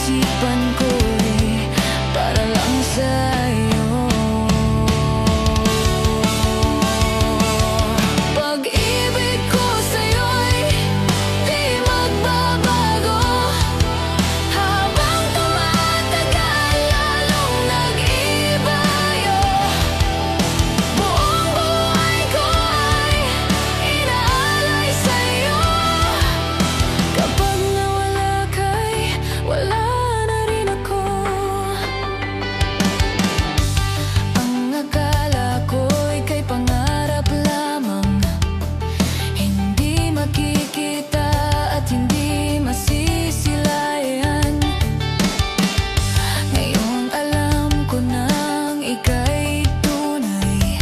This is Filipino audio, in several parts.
isipan ko'y para lang sa'yo. Pag-ibig ko sa'yo'y di magbabago. Habang tumatagal, lalong nag-iibayo. Buong buhay ko ay inaalay sa'yo. Kapag nawala ka'y wala na rin ako. Ang akala ko'y kay pangarap lamang, hindi makikita at hindi masisilayan. Ngayon alam ko nang ika'y tunay,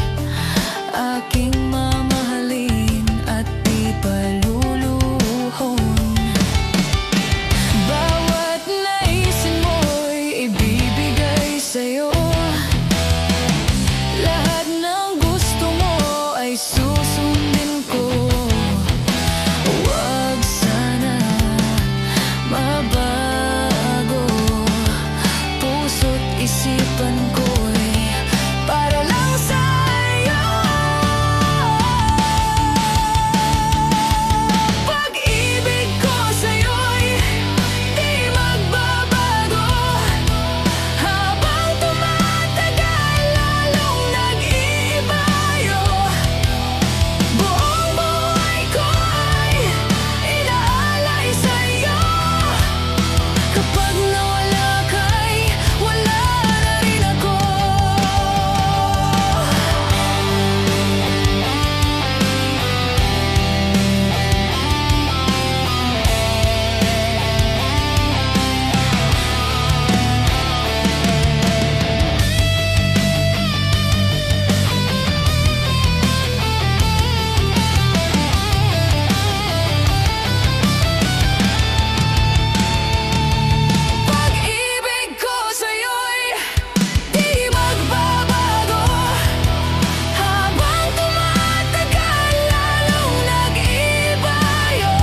aking mamahalin at di paluluhon. Bawat naisin mo'y ibibigay sa'yo. Lahat ng gusto mo ay susundin ko. Huwag sana mabago. Puso't isipan ko'y para lang sa'yo. Pag-ibig ko sa'yo'y di magbabago. Habang tumatagal, lalong nag-iibayo. Buong buhay ko ay inaalay sa'yo. Kapag nawala ka'y wala na rin ako. Pag-ibig ko sa'yo'y di magbabago. Habang tumatagal, lalong nag-iibayo.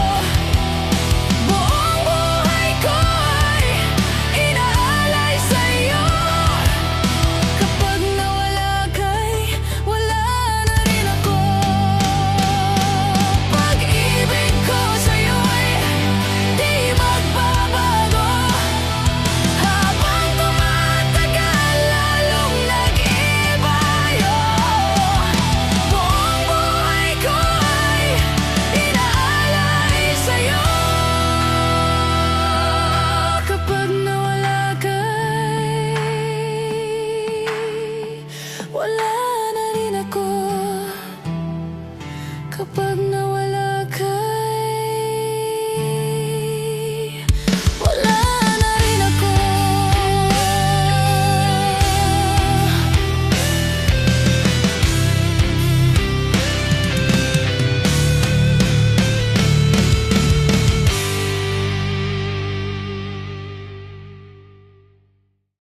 Buong buhay ko ay inaalay sa'yo. Kapag nawala ka'y wala na rin ako. Pag-ibig ko sa'yo'y di magbabago. Habang tumatagal, lalong nag-iibayo. Buong buhay ko ay inaalay sa'yo. Kapag nawala ka'y wala na rin ako. Kapag